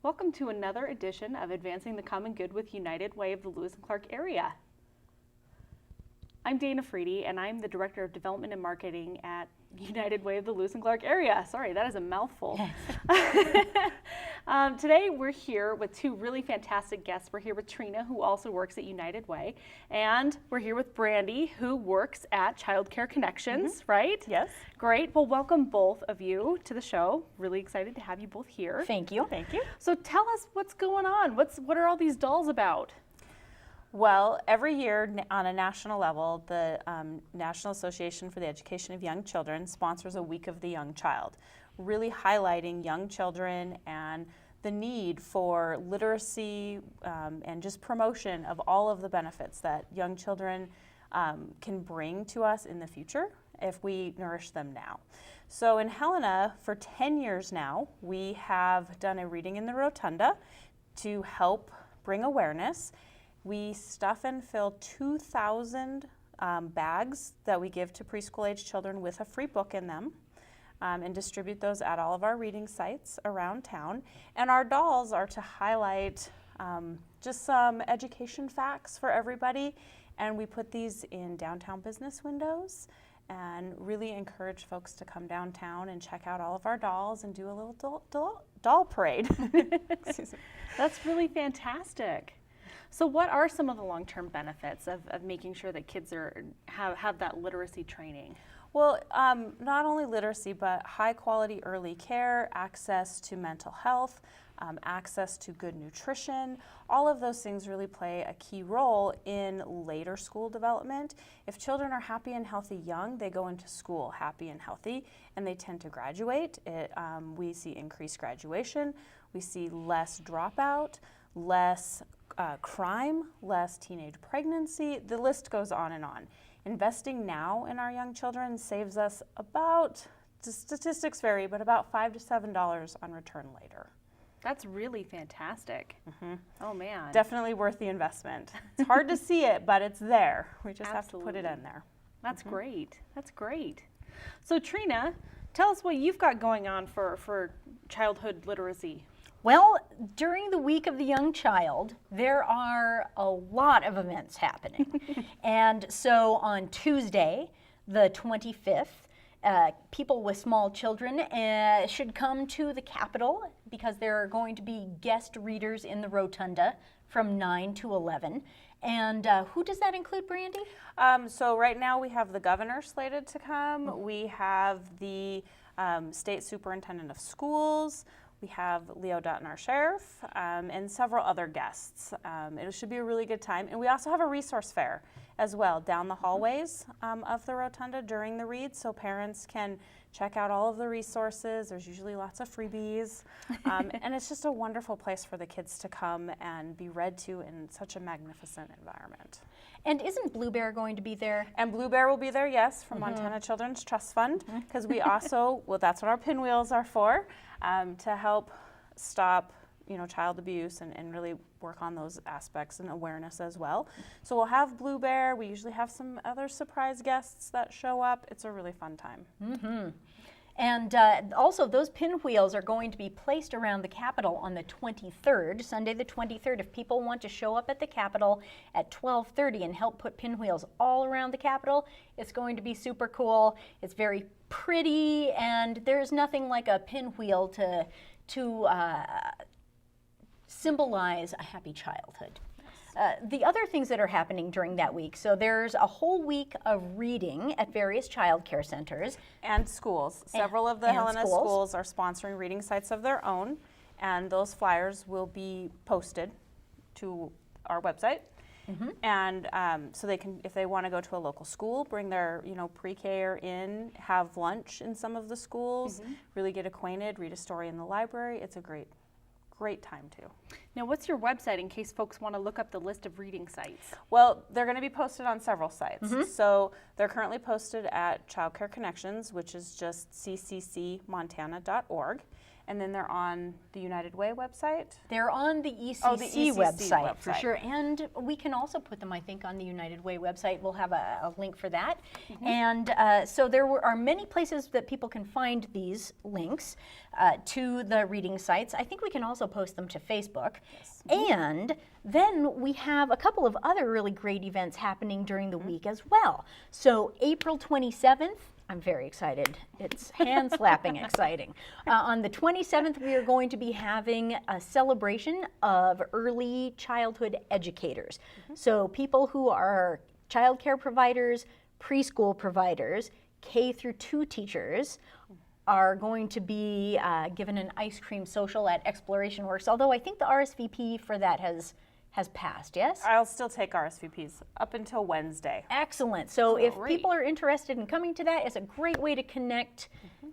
Welcome to another edition of Advancing the Common Good with United Way of the Lewis and Clark area. I'm Dana Freedy, and I'm the Director of Development and Marketing at United Way of the Lewis and Clark area. Sorry, that is a mouthful. Today we're here with two really fantastic guests. We're here with Trina, who also works at United Way, and we're here with Brandy, who works at Child Care Connections, right? Yes. Great. Well, welcome both of you to the show. Really excited to have you both here. Thank you. Thank you. So tell us what's going on. What are all these dolls about? Well, every year on a national level, the National Association for the Education of Young Children sponsors a Week of the Young Child, really highlighting young children and the need for literacy and just promotion of all of the benefits that young children can bring to us in the future if we nourish them now. So in Helena, for 10 years now, we have done a reading in the Rotunda to help bring awareness. We stuff and fill 2,000 bags that we give to preschool age children with a free book in them and distribute those at all of our reading sites around town. And our dolls are to highlight just some education facts for everybody. And we put these in downtown business windows and really encourage folks to come downtown and check out all of our dolls and do a little doll parade. That's really fantastic. So what are some of the long-term benefits of making sure that kids have that literacy training? Well, not only literacy, but high quality early care, access to mental health, access to good nutrition. All of those things really play a key role in later school development. If children are happy and healthy young, they go into school happy and healthy, and they tend to graduate. We see increased graduation. We see less dropout, less crime, less teenage pregnancy. The list goes on and on. Investing now in our young children saves us about, statistics vary, but about $5 to $7 on return later. That's really fantastic. Mm-hmm. Oh man. Definitely worth the investment. It's hard to see it, but it's there. We just Absolutely. have to put it in there. That's great. That's great. So Trina, tell us what you've got going on for childhood literacy. Well, during the Week of the Young Child, there are a lot of events happening. And so on Tuesday, the 25th, people with small children should come to the Capitol because there are going to be guest readers in the Rotunda from 9 to 11. And who does that include, Brandy? So right now we have the governor slated to come. We have the state superintendent of schools. We have Leo Dutton, our sheriff, and several other guests. It should be a really good time. And we also have a resource fair as well down the hallways of the Rotunda during the read, so parents can check out all of the resources. There's usually lots of freebies. And it's just a wonderful place for the kids to come and be read to in such a magnificent environment. And isn't Blue Bear going to be there? And Blue Bear will be there, yes, from Montana Children's Trust Fund, because we also, well, that's what our pinwheels are for, to help stop, child abuse and really work on those aspects and awareness as well. So we'll have Blue Bear. We usually have some other surprise guests that show up. It's a really fun time. Mm-hmm. And also, those pinwheels are going to be placed around the Capitol on the 23rd, Sunday the 23rd. If people want to show up at the Capitol at 12:30 and help put pinwheels all around the Capitol, it's going to be super cool. It's very pretty, and there's nothing like a pinwheel to symbolize a happy childhood. The other things that are happening during that week, so there's a whole week of reading at various child care centers. And schools. Several of the Helena schools are sponsoring reading sites of their own, and those flyers will be posted to our website. Mm-hmm. And so they can, if they want to go to a local school, bring their pre-K in, have lunch in some of the schools, really get acquainted, read a story in the library. It's a great time too. Now, what's your website in case folks want to look up the list of reading sites? Well, they're going to be posted on several sites. So they're currently posted at Child Care Connections, which is just cccmontana.org. And then they're on the United Way website. They're on the ECC, Oh, the ECC website for website. sure, and we can also put them, I think, on the United Way website. We'll have a link for that. And so there are many places that people can find these links to the reading sites. I think we can also post them to Facebook. And then we have a couple of other really great events happening during the week as well. So April 27th, I'm very excited. It's hand slapping exciting. On the 27th, we are going to be having a celebration of early childhood educators. So people who are child care providers, preschool providers, K through 2 teachers are going to be given an ice cream social at Exploration Works, although I think the RSVP for that has passed, yes? I'll still take RSVPs up until Wednesday. Excellent. So if Great. people are interested in coming to that, it's a great way to connect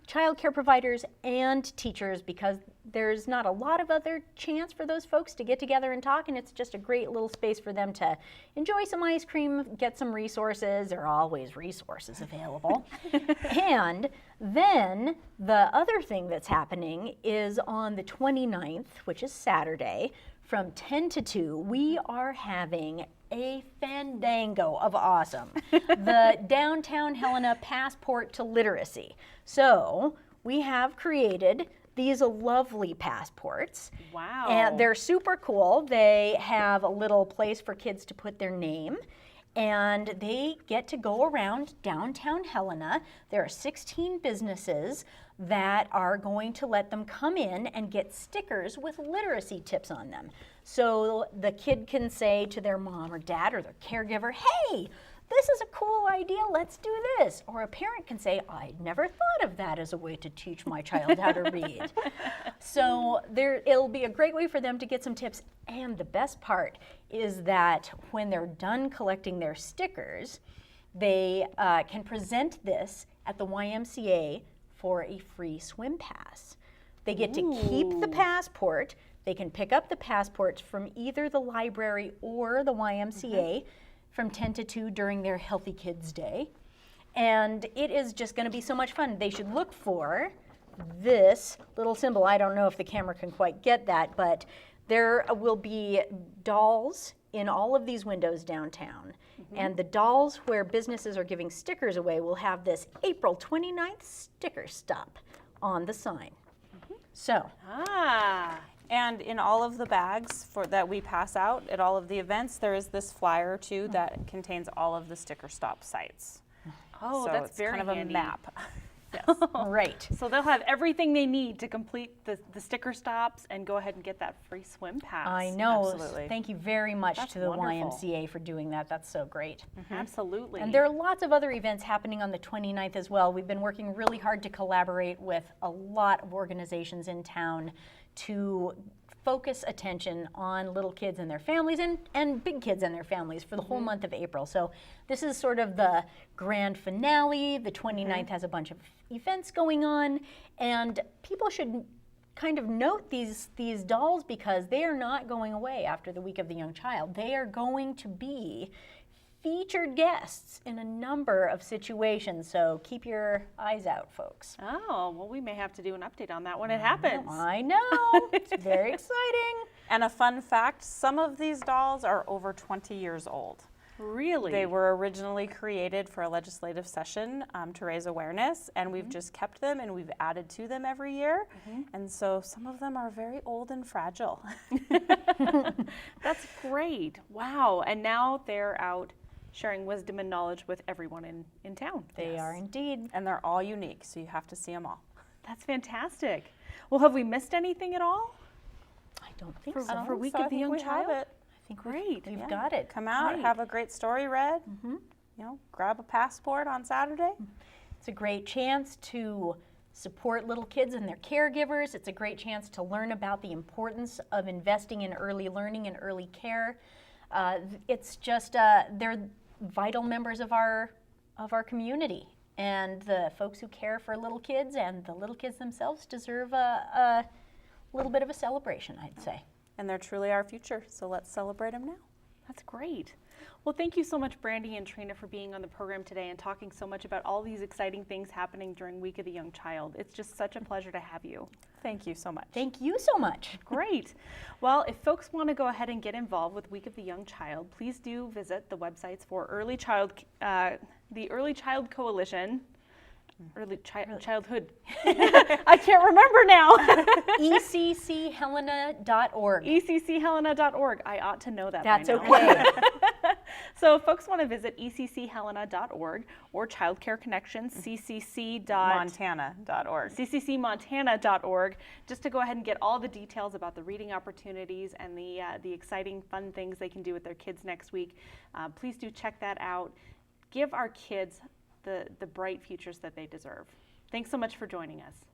childcare providers and teachers, because there's not a lot of other chance for those folks to get together and talk, and it's just a great little space for them to enjoy some ice cream, get some resources. There are always resources available. And then the other thing that's happening is on the 29th, which is Saturday, from 10 to 2, we are having a fandango of awesome. The Downtown Helena Passport to Literacy. So we have created these lovely passports. Wow. And they're super cool. They have a little place for kids to put their name, and they get to go around downtown Helena. There are 16 businesses that are going to let them come in and get stickers with literacy tips on them. So the kid can say to their mom or dad or their caregiver, hey, this is a cool idea, let's do this. Or a parent can say, I never thought of that as a way to teach my child how to read. So it'll be a great way for them to get some tips. And the best part is that when they're done collecting their stickers, they can present this at the YMCA for a free swim pass. They get to keep the passport. They can pick up the passports from either the library or the YMCA from 10 to 2 during their Healthy Kids Day. And it is just going to be so much fun. They should look for this little symbol. I don't know if the camera can quite get that, but there will be dolls in all of these windows downtown. And the dolls where businesses are giving stickers away will have this April 29th sticker stop on the sign. So, And in all of the bags that we pass out at all of the events, there is this flyer too that contains all of the sticker stop sites. Oh, So that's it's very kind of handy. a map. right. So they'll have everything they need to complete the sticker stops and go ahead and get that free swim pass. I know. Absolutely. Thank you very much That's to the wonderful. YMCA for doing that. That's so great. Absolutely. And there are lots of other events happening on the 29th as well. We've been working really hard to collaborate with a lot of organizations in town to focus attention on little kids and their families and big kids and their families for the whole month of April. So this is sort of the grand finale. The 29th has a bunch of events going on, and people should kind of note these dolls because they are not going away after the Week of the Young Child. They are going to be featured guests in a number of situations, so keep your eyes out, folks. Oh, well, we may have to do an update on that when it happens. I know. It's very exciting. And a fun fact, some of these dolls are over 20 years old. Really? They were originally created for a legislative session to raise awareness, and we've just kept them and we've added to them every year. And so some of them are very old and fragile. That's great. Wow. And now they're out sharing wisdom and knowledge with everyone in town. They are indeed. And they're all unique, so you have to see them all. That's fantastic. Well, have we missed anything at all I don't think for, so. for Week So I of the think Young we Child? have it. I think Great. we've got it. Come out, Great. have a great story read. You know, grab a passport on Saturday. It's a great chance to support little kids and their caregivers. It's a great chance to learn about the importance of investing in early learning and early care. It's just they're vital members of our community, and the folks who care for little kids and the little kids themselves deserve a little bit of a celebration, I'd say. And they're truly our future, so let's celebrate them now. That's great. Well, thank you so much, Brandy and Trina, for being on the program today and talking so much about all these exciting things happening during Week of the Young Child. It's just such a pleasure to have you. Thank you so much. Thank you so much. Great. Well, if folks want to go ahead and get involved with Week of the Young Child, please do visit the websites for the Early Child Coalition. Childhood. I can't remember now. ECCHelena.org. ECCHelena.org. I ought to know that. That's by now. okay. So if folks want to visit ECCHelena.org or Child Care Connections, Montana.org. CCCmontana.org, just to go ahead and get all the details about the reading opportunities and the exciting, fun things they can do with their kids next week. Please do check that out. Give our kids the bright futures that they deserve. Thanks so much for joining us.